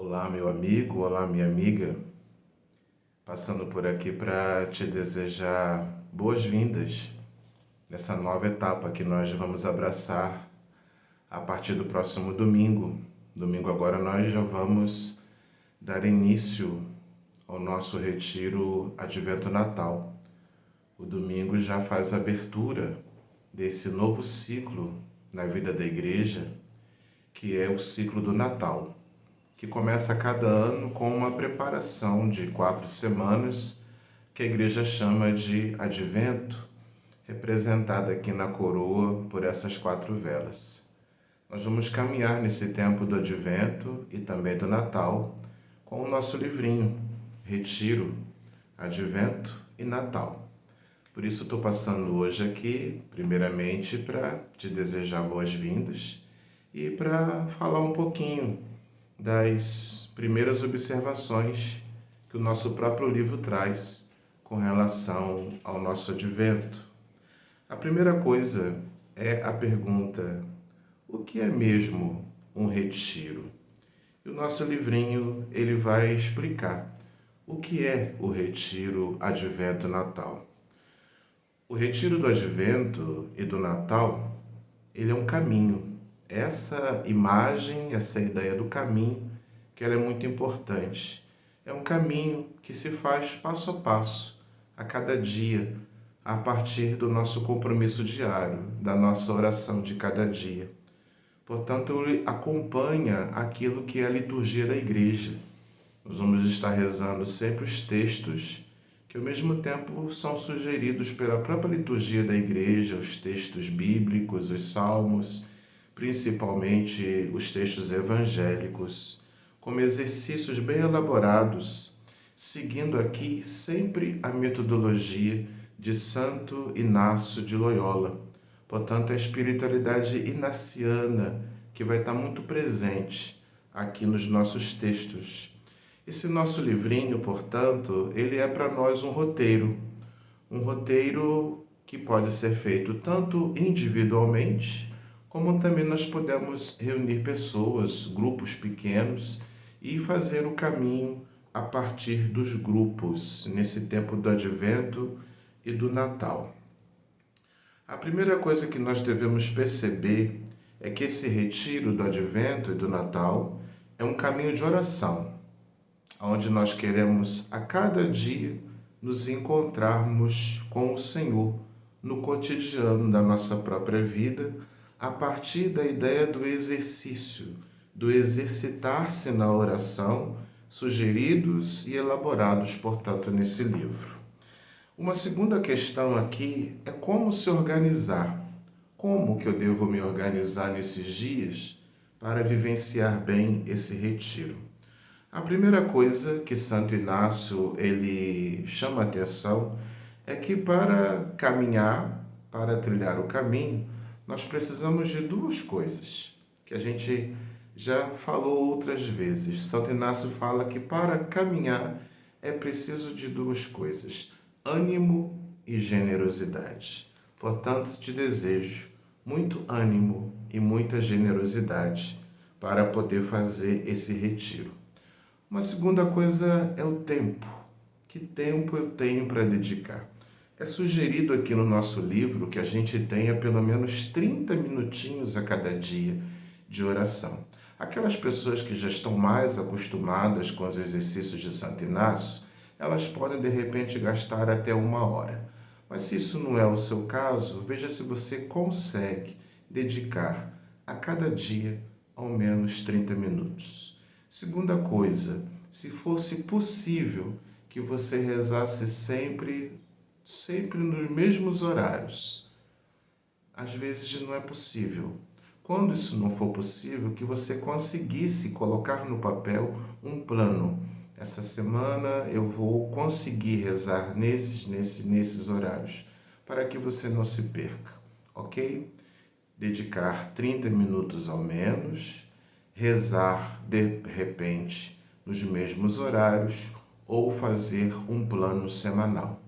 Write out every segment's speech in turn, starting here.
Olá, meu amigo, olá, minha amiga. Passando por aqui para te desejar boas-vindas nessa nova etapa que nós vamos abraçar a partir do próximo domingo. Domingo agora nós já vamos dar início ao nosso retiro Advento Natal. O domingo já faz a abertura desse novo ciclo na vida da igreja, que é o ciclo do Natal, que começa cada ano com uma preparação de 4 semanas, que a igreja chama de Advento, representada aqui na coroa por essas 4 velas. Nós vamos caminhar nesse tempo do Advento e também do Natal com o nosso livrinho, Retiro, Advento e Natal. Por isso estou passando hoje aqui, primeiramente, para te desejar boas-vindas e para falar um pouquinho das primeiras observações que o nosso próprio livro traz com relação ao nosso advento. A primeira coisa é a pergunta: o que é mesmo um retiro? E o nosso livrinho ele vai explicar o que é o retiro Advento Natal. O retiro do Advento e do Natal, ele é um caminho. Essa imagem, essa ideia do caminho, que ela é muito importante. É um caminho que se faz passo a passo, a cada dia, a partir do nosso compromisso diário, da nossa oração de cada dia. Portanto, ele acompanha aquilo que é a liturgia da igreja. Nós vamos estar rezando sempre os textos que ao mesmo tempo são sugeridos pela própria liturgia da igreja, os textos bíblicos, os salmos, principalmente os textos evangélicos, como exercícios bem elaborados, seguindo aqui sempre a metodologia de Santo Inácio de Loyola. Portanto, a espiritualidade inaciana que vai estar muito presente aqui nos nossos textos. Esse nosso livrinho, portanto, ele é para nós um roteiro que pode ser feito tanto individualmente, como também nós podemos reunir pessoas, grupos pequenos, e fazer o caminho a partir dos grupos, nesse tempo do Advento e do Natal. A primeira coisa que nós devemos perceber é que esse retiro do Advento e do Natal é um caminho de oração, onde nós queremos a cada dia nos encontrarmos com o Senhor no cotidiano da nossa própria vida, a partir da ideia do exercício, do exercitar-se na oração, sugeridos e elaborados, portanto, nesse livro. Uma segunda questão aqui é como se organizar. Como que eu devo me organizar nesses dias para vivenciar bem esse retiro? A primeira coisa que Santo Inácio ele chama a atenção é que para caminhar, para trilhar o caminho, nós precisamos de 2 coisas, que a gente já falou outras vezes. Santo Inácio fala que para caminhar é preciso de 2 coisas, ânimo e generosidade. Portanto, te desejo muito ânimo e muita generosidade para poder fazer esse retiro. Uma segunda coisa é o tempo. Que tempo eu tenho para dedicar? É sugerido aqui no nosso livro que a gente tenha pelo menos 30 minutinhos a cada dia de oração. Aquelas pessoas que já estão mais acostumadas com os exercícios de Santo Inácio, elas podem de repente gastar até 1 hora. Mas se isso não é o seu caso, veja se você consegue dedicar a cada dia ao menos 30 minutos. Segunda coisa, se fosse possível que você rezasse sempre nos mesmos horários. Às vezes não é possível. Quando isso não for possível, que você conseguisse colocar no papel um plano. Essa semana eu vou conseguir rezar nesses horários, para que você não se perca, ok? Dedicar 30 minutos ao menos, rezar de repente nos mesmos horários ou fazer um plano semanal.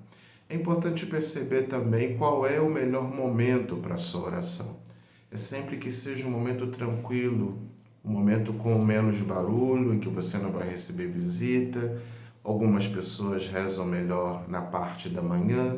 É importante perceber também qual é o melhor momento para a sua oração. É sempre que seja um momento tranquilo, um momento com menos barulho, em que você não vai receber visita. Algumas pessoas rezam melhor na parte da manhã,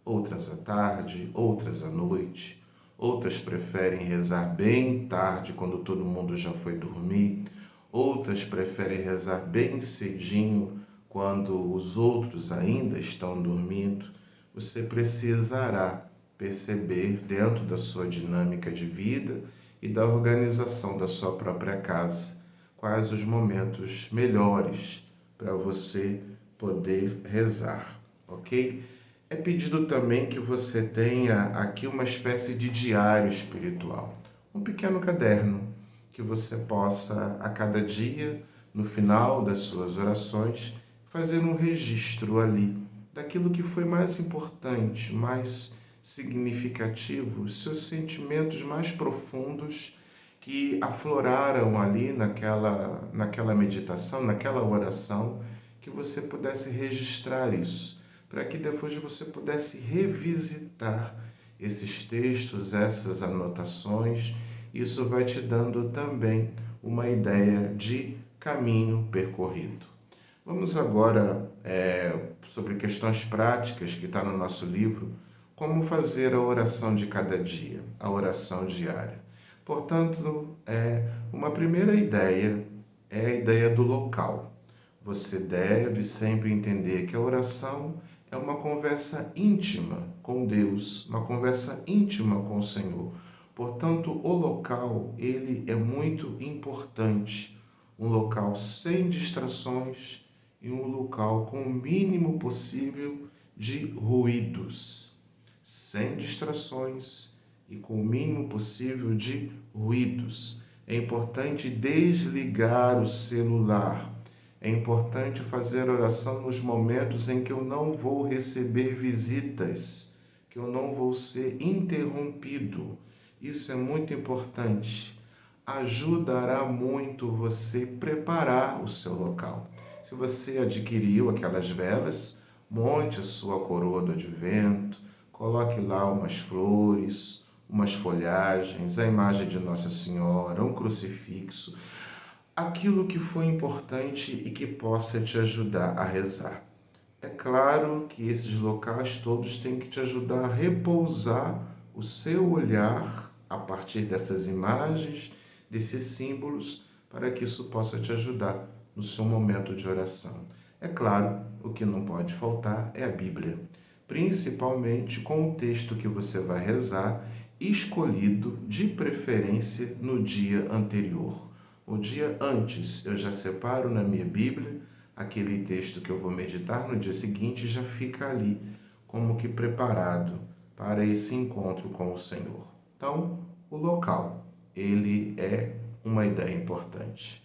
outras à tarde, outras à noite. Outras preferem rezar bem tarde, quando todo mundo já foi dormir. Outras preferem rezar bem cedinho, quando os outros ainda estão dormindo. Você precisará perceber, dentro da sua dinâmica de vida e da organização da sua própria casa, quais os momentos melhores para você poder rezar, ok? É pedido também que você tenha aqui uma espécie de diário espiritual, um pequeno caderno que você possa, a cada dia, no final das suas orações, fazer um registro ali daquilo que foi mais importante, mais significativo, seus sentimentos mais profundos que afloraram ali naquela meditação, naquela oração, que você pudesse registrar isso, para que depois você pudesse revisitar esses textos, essas anotações. Isso vai te dando também uma ideia de caminho percorrido. Vamos agora sobre questões práticas que está no nosso livro, como fazer a oração de cada dia, a oração diária. Portanto, uma primeira ideia é a ideia do local. Você deve sempre entender que a oração é uma conversa íntima com Deus, uma conversa íntima com o Senhor. Portanto, o local, ele é muito importante. Um local sem distrações e um local com o mínimo possível de ruídos. Sem distrações e com o mínimo possível de ruídos. É importante desligar o celular. É importante fazer oração nos momentos em que eu não vou receber visitas, que eu não vou ser interrompido. Isso é muito importante. Ajudará muito você preparar o seu local. Se você adquiriu aquelas velas, monte a sua coroa do advento, coloque lá umas flores, umas folhagens, a imagem de Nossa Senhora, um crucifixo, aquilo que foi importante e que possa te ajudar a rezar. É claro que esses locais todos têm que te ajudar a repousar o seu olhar a partir dessas imagens, desses símbolos, para que isso possa te ajudar no seu momento de oração. É claro, o que não pode faltar é a Bíblia, principalmente com o texto que você vai rezar, escolhido de preferência no dia anterior. O dia antes eu já separo na minha Bíblia aquele texto que eu vou meditar no dia seguinte, já fica ali como que preparado para esse encontro com o Senhor. Então, o local, ele é uma ideia importante.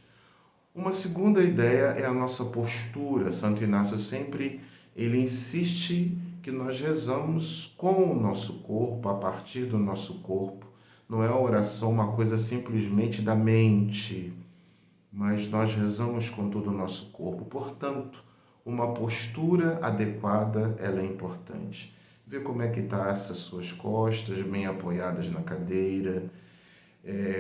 Uma segunda ideia é a nossa postura. Santo Inácio sempre ele insiste que nós rezamos com o nosso corpo, a partir do nosso corpo. Não é a oração uma coisa simplesmente da mente, mas nós rezamos com todo o nosso corpo. Portanto, uma postura adequada, ela é importante. Vê como é que está essas suas costas, bem apoiadas na cadeira.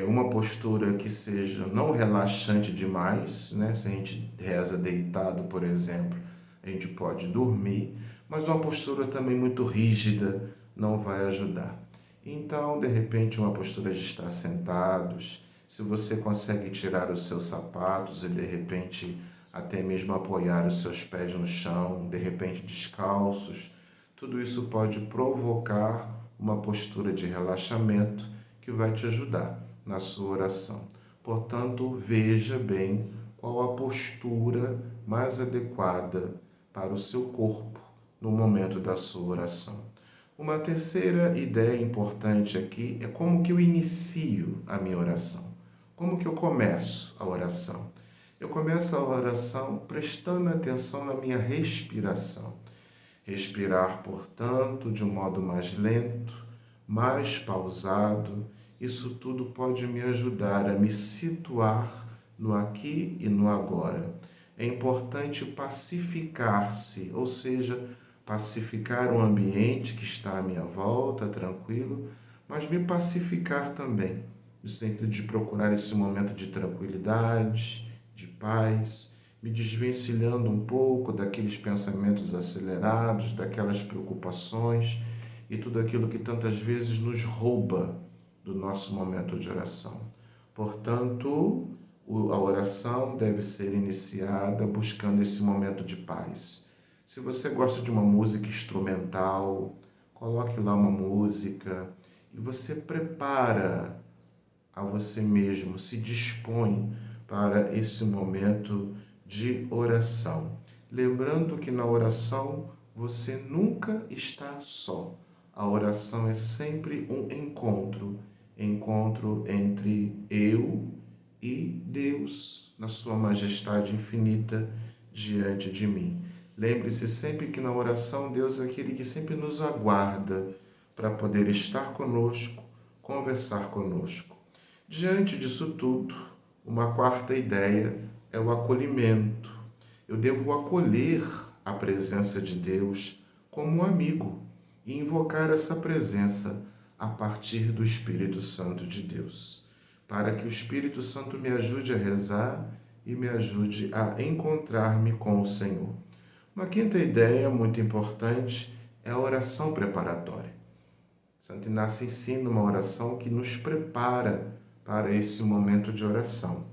Uma postura que seja não relaxante demais, né? Se a gente reza deitado, por exemplo, a gente pode dormir, mas uma postura também muito rígida não vai ajudar. Então, de repente, uma postura de estar sentados, se você consegue tirar os seus sapatos e de repente até mesmo apoiar os seus pés no chão, de repente descalços, tudo isso pode provocar uma postura de relaxamento que vai te ajudar na sua oração. Portanto, veja bem qual a postura mais adequada para o seu corpo no momento da sua oração. Uma terceira ideia importante aqui é como que eu inicio a minha oração. Como que eu começo a oração? Eu começo a oração prestando atenção na minha respiração. Respirar, portanto, de um modo mais lento, mais pausado. Isso tudo pode me ajudar a me situar no aqui e no agora. É importante pacificar-se, ou seja, pacificar o ambiente que está à minha volta, tranquilo, mas me pacificar também, no sentido de procurar esse momento de tranquilidade, de paz, me desvencilhando um pouco daqueles pensamentos acelerados, daquelas preocupações e tudo aquilo que tantas vezes nos rouba do nosso momento de oração. Portanto, a oração deve ser iniciada buscando esse momento de paz. Se você gosta de uma música instrumental, coloque lá uma música e você prepara a você mesmo, se dispõe para esse momento de oração. Lembrando que na oração você nunca está só. A oração é sempre um encontro entre eu e Deus, na sua majestade infinita diante de mim. Lembre-se sempre que na oração Deus é aquele que sempre nos aguarda para poder estar conosco, conversar conosco. Diante disso tudo, uma quarta ideia é o acolhimento. Eu devo acolher a presença de Deus como um amigo e invocar essa presença a partir do Espírito Santo de Deus, para que o Espírito Santo me ajude a rezar e me ajude a encontrar-me com o Senhor. Uma quinta ideia muito importante é a oração preparatória. Santo Inácio ensina uma oração que nos prepara para esse momento de oração.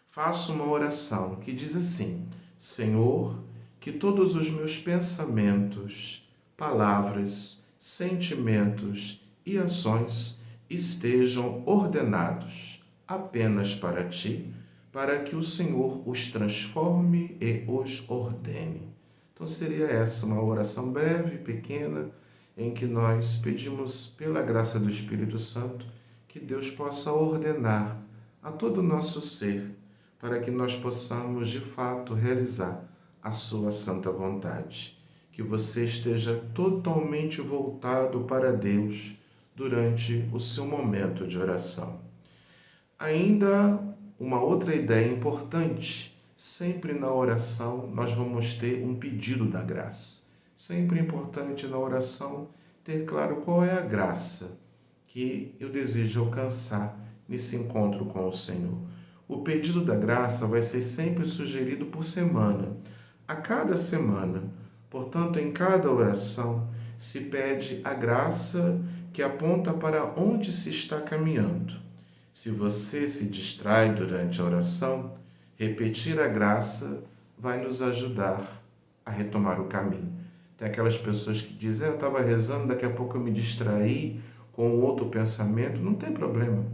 Faço uma oração que diz assim: Senhor, que todos os meus pensamentos, palavras, sentimentos e ações estejam ordenados apenas para Ti, para que o Senhor os transforme e os ordene. Então seria essa uma oração breve, pequena, em que nós pedimos pela graça do Espírito Santo que Deus possa ordenar a todo o nosso ser, para que nós possamos de fato realizar a sua santa vontade. Que você esteja totalmente voltado para Deus durante o seu momento de oração. Ainda uma outra ideia importante: sempre na oração nós vamos ter um pedido da graça. Sempre é importante na oração ter claro qual é a graça que eu desejo alcançar nesse encontro com o Senhor. O pedido da graça vai ser sempre sugerido por semana, a cada semana. Portanto, em cada oração se pede a graça que aponta para onde se está caminhando. Se você se distrai durante a oração, repetir a graça vai nos ajudar a retomar o caminho. Tem aquelas pessoas que dizem: eu estava rezando, daqui a pouco eu me distraí com outro pensamento. Não tem problema.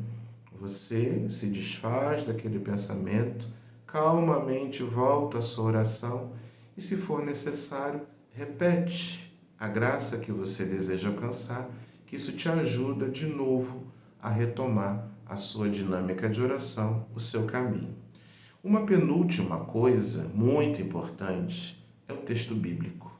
Você se desfaz daquele pensamento, calmamente volta à sua oração e, se for necessário, repete a graça que você deseja alcançar, que isso te ajuda de novo a retomar a sua dinâmica de oração, o seu caminho. Uma penúltima coisa muito importante é o texto bíblico.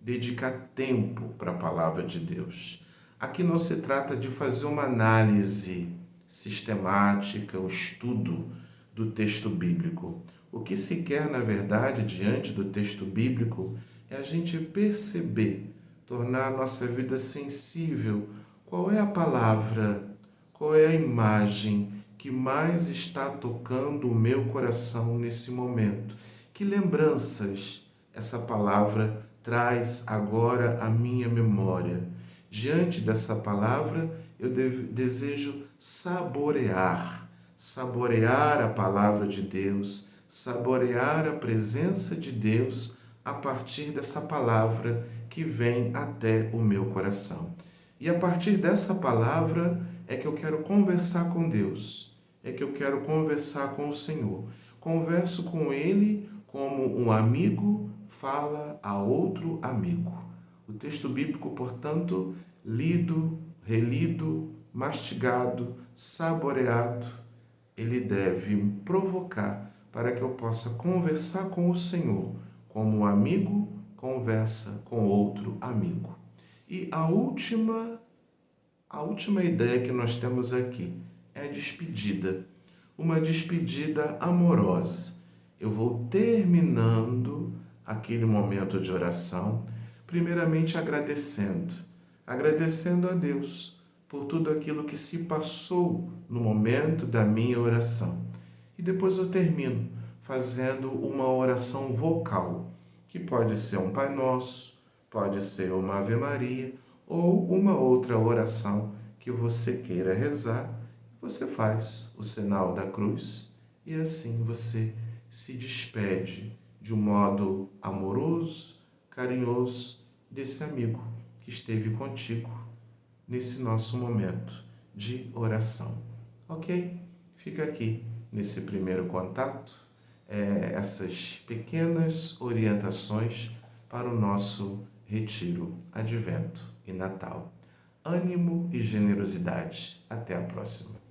Dedicar tempo para a palavra de Deus. Aqui não se trata de fazer uma análise sistemática, o estudo do texto bíblico. O que se quer, na verdade, diante do texto bíblico é a gente perceber, tornar a nossa vida sensível. Qual é a palavra, qual é a imagem que mais está tocando o meu coração nesse momento? Que lembranças essa palavra traz agora à minha memória? Diante dessa palavra, eu desejo saborear a palavra de Deus, saborear a presença de Deus a partir dessa palavra que vem até o meu coração. E a partir dessa palavra é que eu quero conversar com Deus, é que eu quero conversar com o Senhor. Converso com Ele como um amigo fala a outro amigo. O texto bíblico, portanto, lido, relido, mastigado, saboreado, ele deve me provocar para que eu possa conversar com o Senhor, como um amigo conversa com outro amigo. E a última ideia que nós temos aqui é a despedida. Uma despedida amorosa. Eu vou terminando aquele momento de oração, primeiramente agradecendo a Deus por tudo aquilo que se passou no momento da minha oração. E depois eu termino fazendo uma oração vocal, que pode ser um Pai Nosso, pode ser uma Ave Maria ou uma outra oração que você queira rezar. Você faz o sinal da cruz e assim você se despede de um modo amoroso, carinhoso desse amigo que esteve contigo nesse nosso momento de oração. Ok? Fica aqui nesse primeiro contato, essas pequenas orientações para o nosso retiro, advento e Natal. Ânimo e generosidade. Até a próxima.